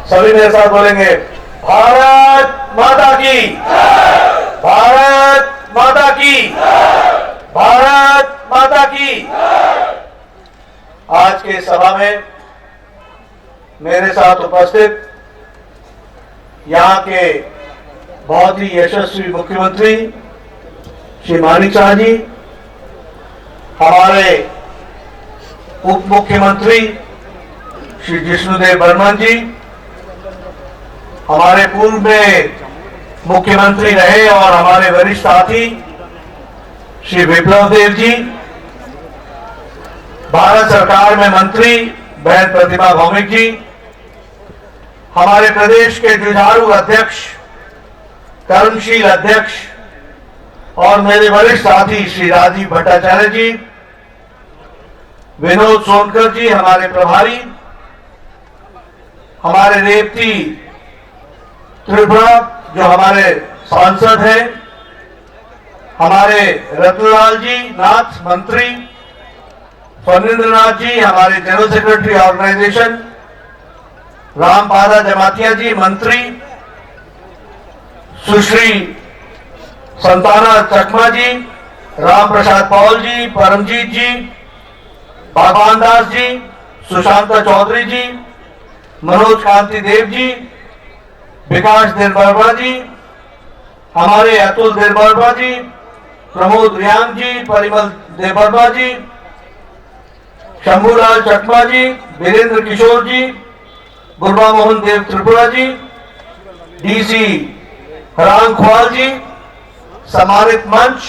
सभी मेरे साथ बोलेंगे, भारत माता की, भारत माता की, भारत माता की। आज के सभा में मेरे साथ उपस्थित यहाँ के बहुत ही यशस्वी मुख्यमंत्री श्री मानिक शाह जी, हमारे उप मुख्यमंत्री श्री जिष्णुदेव बर्मन जी, हमारे पूर्व में मुख्यमंत्री रहे और हमारे वरिष्ठ साथी श्री विप्लव देव जी, भारत सरकार में मंत्री बहन प्रतिभा भौमिक जी, हमारे प्रदेश के जुझारू अध्यक्ष, कर्मशील अध्यक्ष और मेरे वरिष्ठ साथी श्री राजीव भट्टाचार्य जी, विनोद सोनकर जी हमारे प्रभारी, हमारे रेवती त्रिपुरा जो हमारे सांसद हैं, हमारे रत्नलाल जी नाथ मंत्री, फणींद्र नाथ जी हमारे जनरल सेक्रेटरी ऑर्गेनाइजेशन, रामपादा जमातिया जी मंत्री, सुश्री संताना चकमा जी, राम प्रसाद पौल जी, परमजीत जी, भगवान दास जी, सुशांता चौधरी जी, मनोज कांति देव जी, विकास देरबर्मा जी, हमारे अतुल देरबर्मा जी, प्रमोद रियांग जी, परिमल देरबर्मा जी, शंभूलाल चकमा जी, वीरेंद्र किशोर जी, बुरबा मोहन देव त्रिपुरा जी, डीसी हरांग ख्वाल जी, सम्मानित मंच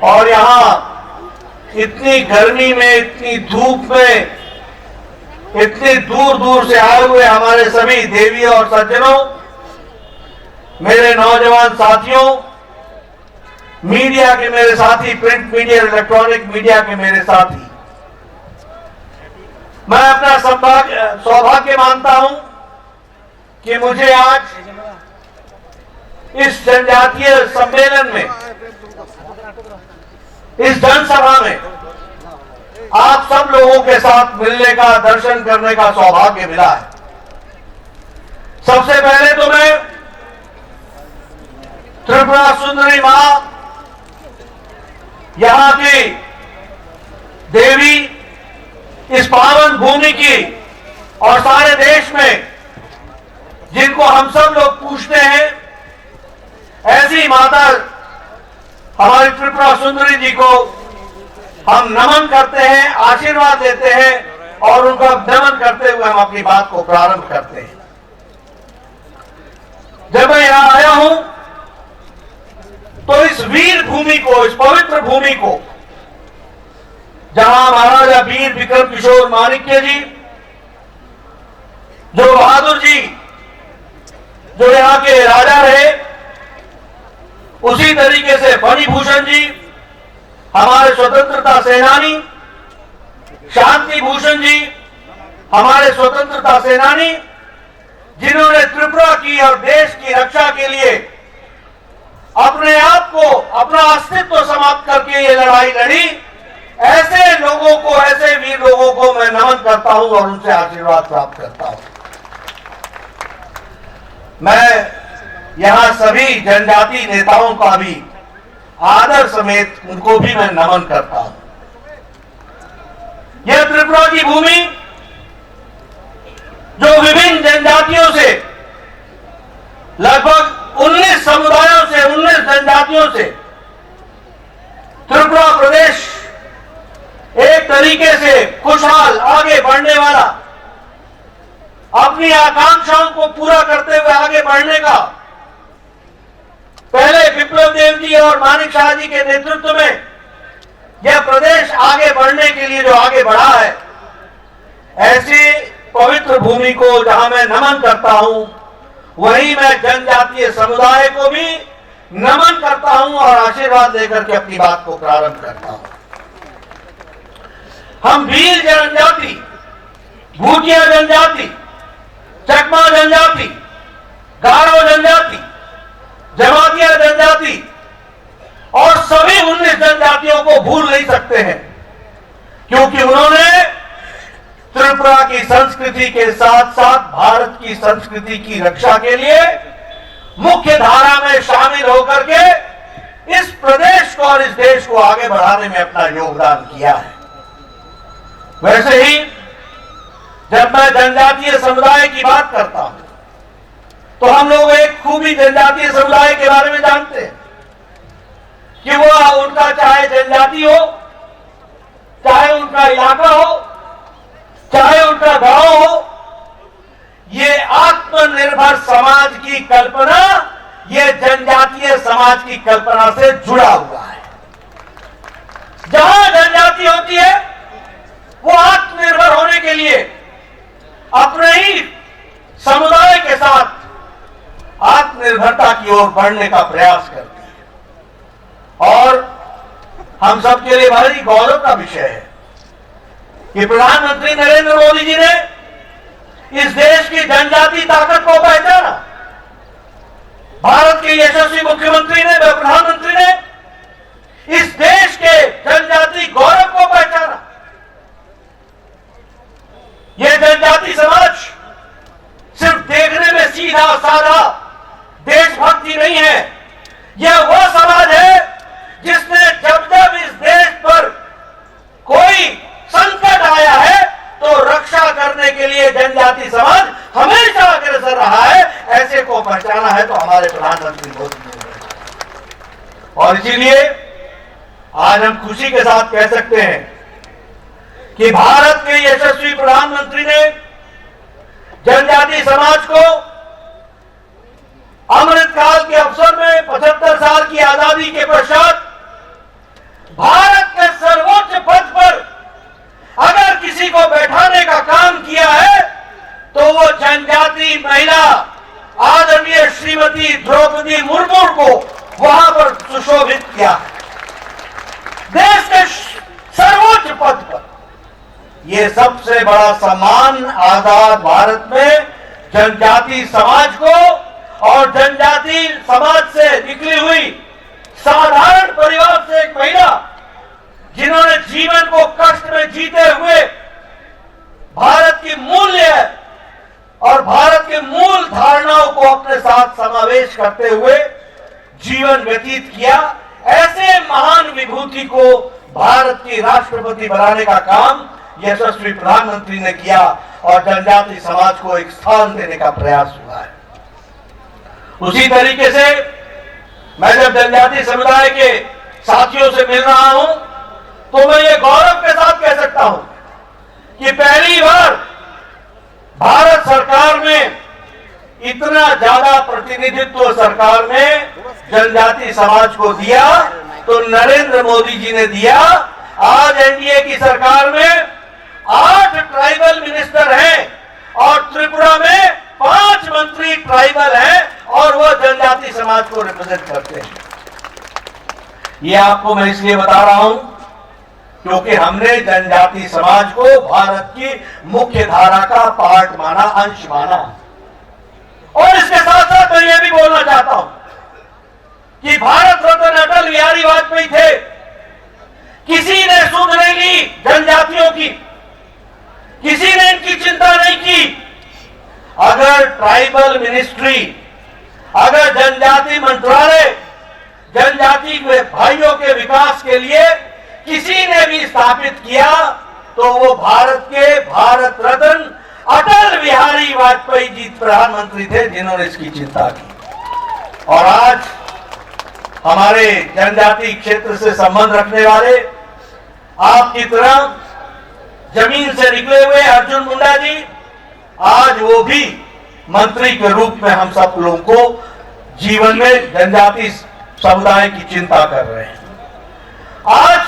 और यहां इतनी गर्मी में, इतनी धूप में, इतनी दूर दूर से आए हुए हमारे सभी देवी और सज्जनों, मेरे नौजवान साथियों, मीडिया के मेरे साथी, प्रिंट मीडिया, इलेक्ट्रॉनिक मीडिया के मेरे साथी, मैं अपना सौभाग्य मानता हूं कि मुझे आज इस जनजातीय सम्मेलन में, इस जनसभा में आप सब लोगों के साथ मिलने का, दर्शन करने का सौभाग्य मिला है। सबसे पहले तो मैं त्रिपुरा सुंदरी मां, यहां की देवी, इस पावन भूमि की और सारे देश में जिनको हम सब लोग पूछते हैं, ऐसी माता हमारी त्रिपुरा सुंदरी जी को हम नमन करते हैं, आशीर्वाद देते हैं और उनका नमन करते हुए हम अपनी बात को प्रारंभ करते हैं। जब मैं यहां आया हूं तो इस वीर भूमि को, इस पवित्र भूमि को, जहां महाराजा वीर विक्रम किशोर माणिक्य जी, जो बहादुर जी, जो यहां के राजा रहे, उसी तरीके से फणिभूषण जी हमारे स्वतंत्रता सेनानी, शांति भूषण जी हमारे स्वतंत्रता सेनानी, जिन्होंने त्रिपुरा की और देश की रक्षा के लिए अपने आप को, अपना अस्तित्व समाप्त करके ये लड़ाई लड़ी, ऐसे लोगों को, ऐसे वीर लोगों को मैं नमन करता हूं और उनसे आशीर्वाद प्राप्त करता हूं। मैं यहां सभी जनजाति नेताओं का भी आदर समेत उनको भी मैं नमन करता हूं। यह त्रिपुरा की भूमि जो विभिन्न जनजातियों से, लगभग 19 समुदायों से, 19 जनजातियों से त्रिपुरा प्रदेश एक तरीके से खुशहाल, आगे बढ़ने वाला, अपनी आकांक्षाओं को पूरा करते हुए आगे बढ़ने का, पहले विप्लव देव जी और मानिक शाह जी के नेतृत्व में यह प्रदेश आगे बढ़ने के लिए जो आगे बढ़ा है, ऐसी पवित्र भूमि को जहां मैं नमन करता हूं, वहीं मैं जनजातीय समुदाय को भी नमन करता हूं और आशीर्वाद लेकर के अपनी बात को प्रारंभ करता हूं। हम भील जनजाति, भूटिया जनजाति, चकमा जनजाति, गारो जनजाति, जमातिया जनजाति और सभी 19 जनजातियों को भूल नहीं सकते हैं, क्योंकि उन्होंने त्रिपुरा की संस्कृति के साथ साथ भारत की संस्कृति की रक्षा के लिए मुख्य धारा में शामिल होकर के इस प्रदेश को और इस देश को आगे बढ़ाने में अपना योगदान किया है। वैसे ही जब मैं जनजातीय समुदाय की बात करता हूं तो हम लोग एक खूबी जनजातीय समुदाय के बारे में जानते हैं कि वो उनका चाहे जनजाति हो, चाहे उनका इलाका हो, चाहे उनका गांव हो, ये आत्मनिर्भर समाज की कल्पना ये जनजातीय समाज की कल्पना से जुड़ा हुआ है। जहां जनजाति होती है वो आत्मनिर्भर होने के लिए अपने ही समुदाय के साथ आत्मनिर्भरता की ओर बढ़ने का प्रयास करती है। और हम सबके लिए बड़ी गौरव का विषय है कि प्रधानमंत्री नरेंद्र मोदी जी ने इस देश की जनजाति ताकत को पहचाना। भारत के यशस्वी मुख्यमंत्री ने व प्रधानमंत्री ने इस देश के जनजाति गौरव को पहचाना। यह जनजाति समाज सिर्फ देखने में सीधा साधा देशभक्ति नहीं है, यह वह समाज है जिसने जब जब इस देश पर कोई संकट आया है तो रक्षा करने के लिए जनजाति समाज हमेशा अग्रसर रहा है। ऐसे को पहचाना है तो हमारे प्रधानमंत्री मोदी जी ने। और इसीलिए आज हम खुशी के साथ कह सकते हैं कि भारत के यशस्वी प्रधानमंत्री ने जनजाति समाज को अमृतकाल के अवसर में 75 साल की आजादी के पश्चात भारत के सर्वोच्च पद पर अगर किसी को बैठाने का काम किया है तो वो जनजाति महिला आदरणीय श्रीमती द्रौपदी मुर्मू को वहां पर सुशोभित किया है। देश के सर्वोच्च पद पर ये सबसे बड़ा सम्मान आजाद भारत में जनजाति समाज को और जनजाति समाज से निकली हुई साधारण परिवार से एक महिला जिन्होंने जीवन को कष्ट में जीते हुए भारत की मूल्य और भारत के मूल धारणाओं को अपने साथ समावेश करते हुए जीवन व्यतीत किया, ऐसे महान विभूति को भारत की राष्ट्रपति बनाने का काम यशस्वी प्रधानमंत्री ने किया और जनजाति समाज को एक स्थान देने का प्रयास हुआ है। उसी तरीके से मैं जब जनजाति समुदाय के साथियों से मिल रहा हूं तो मैं ये गौरव के साथ कह सकता हूं कि पहली बार भारत सरकार में इतना ज्यादा प्रतिनिधित्व सरकार में जनजाति समाज को दिया तो नरेंद्र मोदी जी ने दिया। आज एनडीए की सरकार में 8 ट्राइबल मिनिस्टर हैं और त्रिपुरा में 5 मंत्री ट्राइबल हैं और वो जनजाति समाज को रिप्रेजेंट करते हैं। ये आपको मैं इसलिए बता रहा हूं क्योंकि हमने जनजाति समाज को भारत की मुख्य धारा का पार्ट माना, अंश माना। और इसके साथ साथ मैं ये भी बोलना चाहता हूं कि भारत रत्न अटल बिहारी वाजपेयी थे, किसी ने सुध नहीं ली जनजातियों की, किसी ने इनकी चिंता नहीं की। अगर ट्राइबल मिनिस्ट्री, अगर जनजाति मंत्रालय जनजाति के भाइयों के विकास के लिए किसी ने भी स्थापित किया तो वो भारत के भारत रत्न अटल बिहारी वाजपेयी जी प्रधानमंत्री थे जिन्होंने इसकी चिंता की। और आज हमारे जनजाति क्षेत्र से संबंध रखने वाले आपकी तरह जमीन से निकले हुए अर्जुन मुंडा जी आज वो भी मंत्री के रूप में हम सब लोगों को जीवन में जनजाति समुदाय की चिंता कर रहे हैं। आज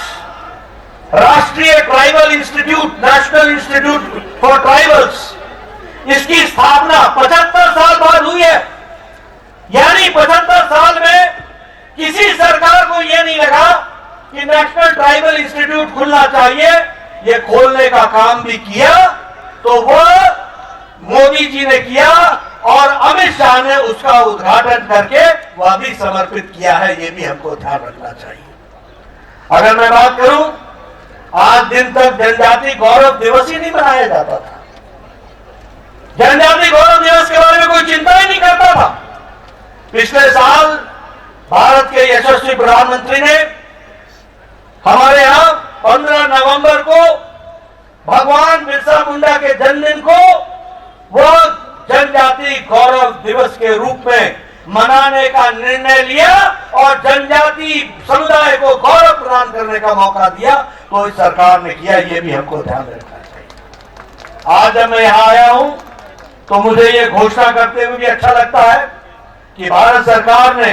राष्ट्रीय tribal institute, national institute for tribals, इसकी स्थापना 75 साल बाद हुई है। यानी 75 साल में किसी सरकार को यह नहीं लगा कि नेशनल ट्राइबल इंस्टीट्यूट खुलना चाहिए, ये खोलने का काम भी किया तो वह मोदी जी ने किया और अमित शाह ने उसका उद्घाटन करके वह भी समर्पित किया है। ये भी हमको ध्यान रखना चाहिए। अगर मैं बात करूं आज दिन तक जनजाति गौरव दिवस ही नहीं मनाया जाता था। जनजाति गौरव दिवस के बारे में कोई चिंता ही नहीं करता था। पिछले साल भारत के यशस्वी प्रधानमंत्री ने हमारे यहां 15 नवंबर को भगवान बिरसा मुंडा के जन्मदिन को वो जनजाति गौरव दिवस के रूप में मनाने का निर्णय लिया और जनजाति समुदाय को गौरव प्रदान करने का मौका दिया। तो इस सरकार ने किया, ये भी हमको ध्यान रखना चाहिए। आज जब मैं यहां आया हूं तो मुझे ये घोषणा करते हुए भी अच्छा लगता है कि भारत सरकार ने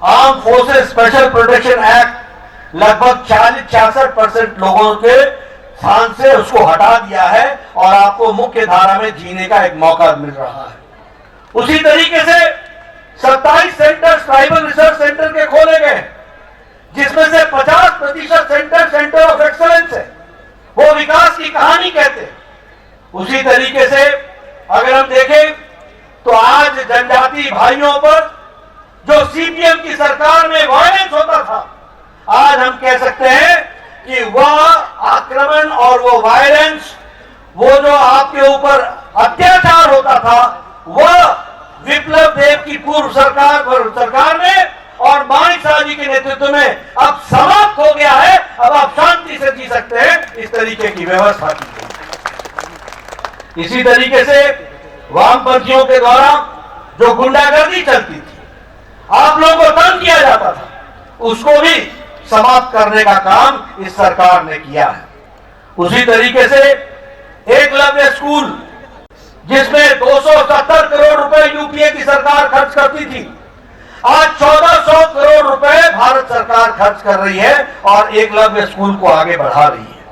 arm forces special protection act लगभग 40-66% लोगों के स्थान से उसको हटा दिया है और आपको मुख्य धारा में जीने का एक मौका मिल रहा है। उसी तरीके से 27 सेंटर ट्राइबल रिसर्च सेंटर के खोले गए, जिसमें से 50% सेंटर ऑफ एक्सलेंस है, वो विकास की कहानी कहते हैं। उसी तरीके से अगर हम देखें तो आज जनजाति भाइयों पर जो सीपीएम की सरकार में वायलेंस होता था, आज हम कह सकते हैं कि वह आक्रमण और वो वायलेंस, वो जो आपके ऊपर अत्याचार होता था, वह विप्लव देव की पूर्व सरकार में और माणिक शाह जी के नेतृत्व में अब समाप्त हो गया है। अब आप शांति से जी सकते हैं, इस तरीके की व्यवस्था की गई। इसी तरीके से वामपंथियों के द्वारा जो गुंडागर्दी चलती थी, आप लोगों को तंग किया जाता था, उसको भी समाप्त करने का काम इस सरकार ने किया है। उसी तरीके से एकलव्य स्कूल, जिसमें 270 करोड़ रुपए यूपीए की सरकार खर्च करती थी, आज 1400 करोड़ रुपए भारत सरकार खर्च कर रही है और एकलव्य स्कूल को आगे बढ़ा रही है।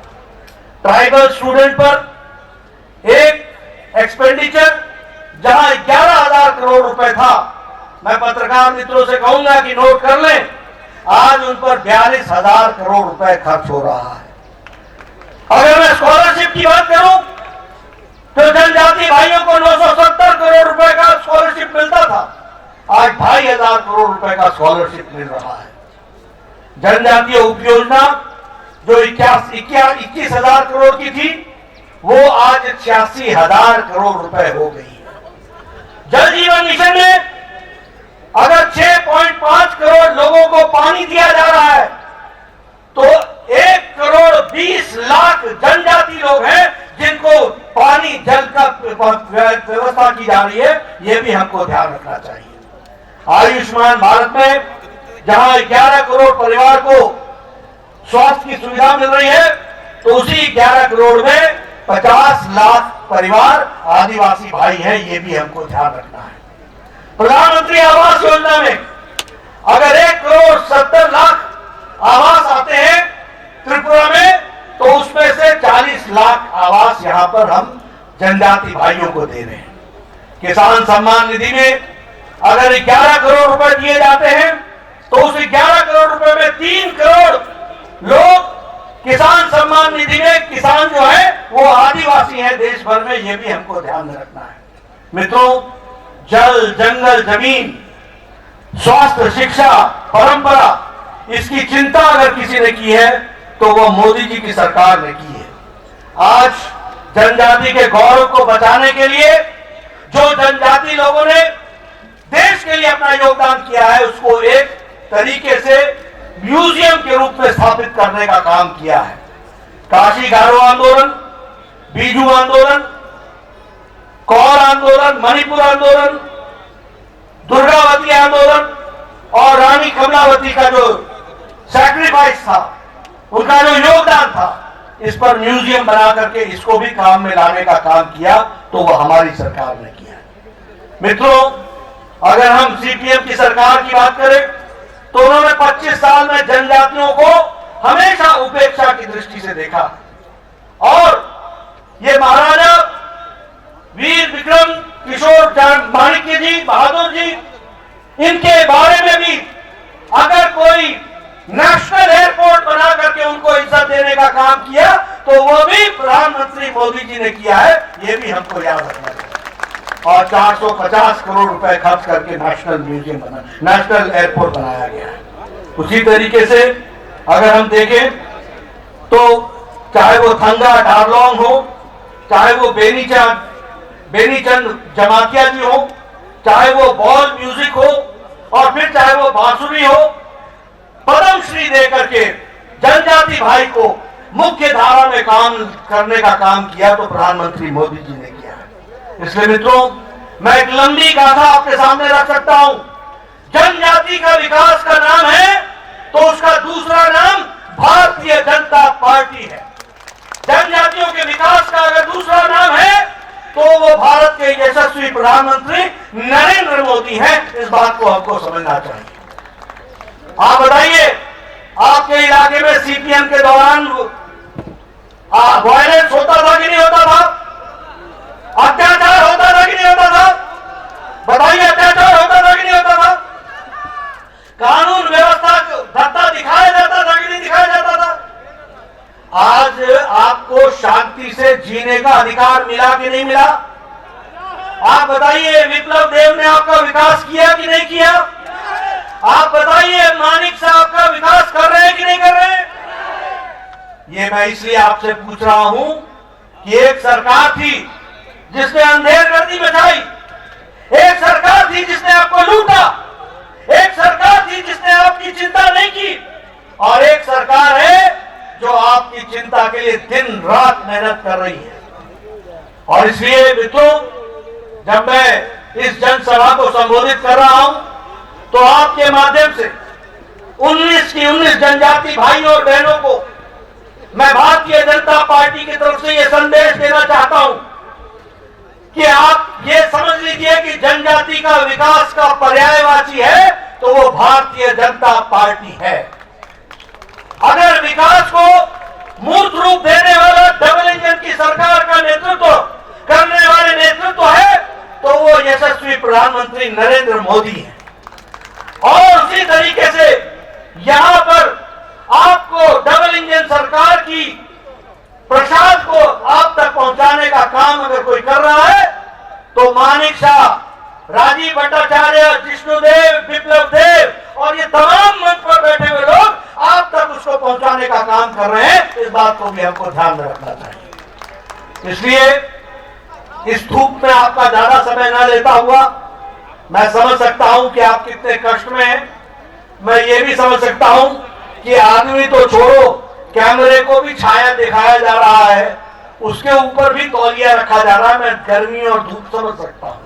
ट्राइबल स्टूडेंट पर एक एक्सपेंडिचर जहां 11,000 करोड़ रुपए था, मैं पत्रकार मित्रों से कहूंगा कि नोट कर लें, आज उन पर 42,000 करोड़ रुपए खर्च हो रहा है। अगर मैं स्कॉलरशिप की बात करूं तो जनजाति भाइयों को 970 करोड़ रुपए का स्कॉलरशिप मिलता था, आज 2,500 करोड़ रुपए का स्कॉलरशिप मिल रहा है। जनजातीय उपयोजना जो 21,000 करोड़ की थी, वो आज 86,000 करोड़ रुपए हो गई है। जल जीवन मिशन में अगर 6.5 करोड़ लोगों को पानी दिया जा रहा है, तो 1 करोड़ 20 लाख जनजाति लोग हैं जिनको पानी जल का व्यवस्था की जा रही है। यह भी हमको ध्यान रखना चाहिए। आयुष्मान भारत में जहां 11 करोड़ परिवार को स्वास्थ्य की सुविधा मिल रही है, तो उसी 11 करोड़ में 50 लाख परिवार आदिवासी भाई हैं। ये भी हमको ध्यान रखना है। प्रधानमंत्री आवास योजना में अगर 1 करोड़ 70 लाख आवास आते हैं त्रिपुरा में, तो उसमें से 40 लाख आवास यहां पर हम जनजाति भाइयों को दे रहे हैं। किसान सम्मान निधि में अगर 11 करोड़ रुपए दिए जाते हैं, तो उस 11 करोड़ रुपए में 3 करोड़ लोग किसान सम्मान निधि में, किसान जो है वो आदिवासी हैं देश भर में। ये भी हमको ध्यान में रखना है। मित्रों, जल, जंगल, जमीन, स्वास्थ्य, शिक्षा, परंपरा, इसकी चिंता अगर किसी ने की है तो वो मोदी जी की सरकार ने की है। आज जनजाति के गौरव को बचाने के लिए जो जनजाति लोगों ने देश के लिए अपना योगदान किया है, उसको एक तरीके से म्यूजियम के रूप में स्थापित करने का काम किया है। काशी गारो आंदोलन, बीजू आंदोलन, कौर आंदोलन, मणिपुर आंदोलन, दुर्गावती आंदोलन और रानी कमलावती का जो सैक्रिफाइस था, उनका जो योगदान था, इस पर म्यूजियम बना करके इसको भी काम में लाने का काम किया, तो वह हमारी सरकार ने किया। मित्रों, अगर हम सीपीएम की सरकार की बात करें तो उन्होंने 25 साल में जनजातियों को हमेशा उपेक्षा की दृष्टि से देखा और ये महाराजा वीर विक्रम किशोर माणिक्य जी, बहादुर जी, इनके बारे में भी अगर कोई नेशनल एयरपोर्ट बना करके उनको इज्जत देने का काम किया, तो वो भी प्रधानमंत्री मोदी जी ने किया है। ये भी हमको याद रखना चाहिए। और 450 करोड़ रुपए खर्च करके नेशनल म्यूजियम नेशनल एयरपोर्ट बनाया गया है। उसी तरीके से अगर हम देखें तो चाहे वो थंगा डारलोंग हो, चाहे वो बेनीचंद जमातिया जी हो, चाहे वो बॉल म्यूजिक हो, और फिर चाहे वो बांसुरी हो, पद्म श्री देकर के जनजाति भाई को मुख्य धारा में काम करने का काम किया तो प्रधानमंत्री मोदी जी ने किया है। इसलिए मित्रों, मैं एक लंबी गाथा आपके सामने रख सकता हूं। जनजाति का विकास का नाम है तो उसका दूसरा नाम भारतीय जनता पार्टी है। जनजातियों के विकास का अगर दूसरा नाम है तो वो भारत के यशस्वी प्रधानमंत्री नरेंद्र मोदी हैं। इस बात को हमको समझना चाहिए। आप बताइए, आपके इलाके में सीपीएम के दौरान वायलेंस होता था कि नहीं होता था? अत्याचार होता था कि नहीं होता था? बताइए, अत्याचार होता था कि नहीं होता था? कानून व्यवस्था धत्ता दिखाया जाता था कि नहीं दिखाया जाता था? आज आपको शांति से जीने का अधिकार मिला कि नहीं मिला? आप बताइए, विप्लव देव ने आपका विकास किया कि नहीं किया? आप बताइए, मानिक साहब का विकास कर रहे हैं कि नहीं कर रहे हैं? ये मैं इसलिए आपसे पूछ रहा हूं कि एक सरकार थी जिसने अंधेरगर्दी मचाई, एक सरकार थी जिसने आपको लूटा, एक सरकार थी जिसने आपकी चिंता नहीं की, और एक सरकार है जो आपकी चिंता के लिए दिन रात मेहनत कर रही है। और इसलिए मित्रों, जब मैं इस जनसभा को संबोधित कर रहा हूं तो आपके माध्यम से 19 की 19 जनजाति भाइयों और बहनों को मैं भारतीय जनता पार्टी की तरफ से यह संदेश देना चाहता हूं कि आप ये समझ लीजिए कि जनजाति का विकास का पर्यायवाची है तो वो भारतीय जनता पार्टी है। अगर विकास को मूर्त रूप देने वाला डबल इंजन की सरकार का नेतृत्व करने वाले नेतृत्व है तो वो यशस्वी प्रधानमंत्री नरेंद्र मोदी है। और उसी तरीके से यहां पर आपको डबल इंजन सरकार की प्रसाद को आप तक पहुंचाने का काम अगर कोई कर रहा है तो मानिक शाह, राजीव भट्टाचार्य, जिष्णुदेव, विप्लव देव और ये तमाम मंच पर बैठे हुए लोग आप तक उसको पहुंचाने का काम कर रहे हैं। इस बात को भी हमको ध्यान में रखना चाहिए। इसलिए इस धूप में आपका ज्यादा समय न लेता हुआ, मैं समझ सकता हूं कि आप कितने कष्ट में हैं। मैं ये भी समझ सकता हूं कि आदमी तो छोड़ो, कैमरे को भी छाया दिखाया जा रहा है, उसके ऊपर भी तौलिया रखा जा रहा है। मैं गर्मी और धूप समझ सकता हूं,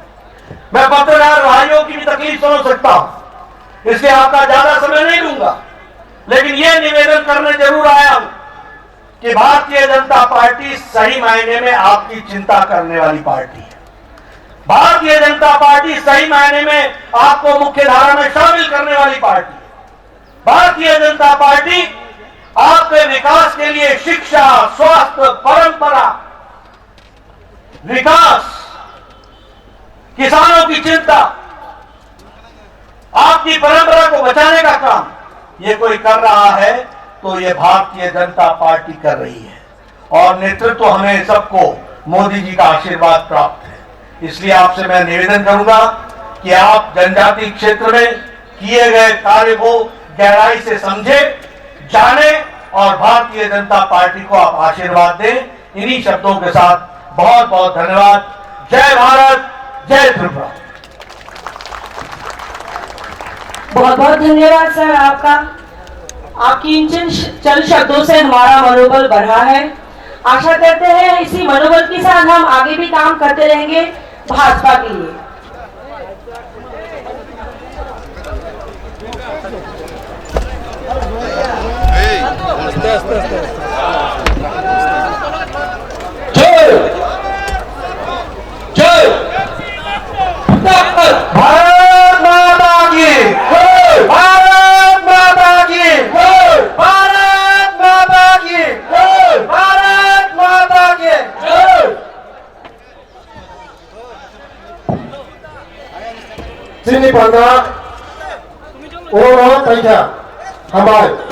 मैं पत्रकार भाइयों की भी तकलीफ समझ सकता हूं, इसलिए आपका ज्यादा समय नहीं लूंगा। लेकिन यह निवेदन करने जरूर आया हूं कि भारतीय जनता पार्टी सही मायने में आपकी चिंता करने वाली पार्टी है। भारतीय जनता पार्टी सही मायने में आपको मुख्य धारा में शामिल करने वाली पार्टी है। भारतीय जनता पार्टी आपके विकास के लिए शिक्षा, स्वास्थ्य, परंपरा, विकास, किसानों की चिंता, आपकी परंपरा को बचाने का काम ये कोई कर रहा है तो ये भारतीय जनता पार्टी कर रही है। और नेतृत्व हमें सबको मोदी जी का आशीर्वाद प्राप्त है। इसलिए आपसे मैं निवेदन करूंगा कि आप जनजाति क्षेत्र में किए गए कार्य को गहराई से समझे, जाने और भारतीय जनता पार्टी को आप आशीर्वाद दें। इन्हीं शब्दों के साथ बहुत बहुत धन्यवाद। जय भारत, जय त्रिपुरा। बहुत बहुत धन्यवाद सर आपका। आपकी इन चंद शब्दों से हमारा मनोबल बढ़ा है। आशा करते हैं इसी मनोबल के साथ हम आगे भी काम करते रहेंगे भाजपा के लिए। भारत माता की, भारत माता की, भारत माता की, भारत माता की। Sini Bangga, orang Thailand, Hamai.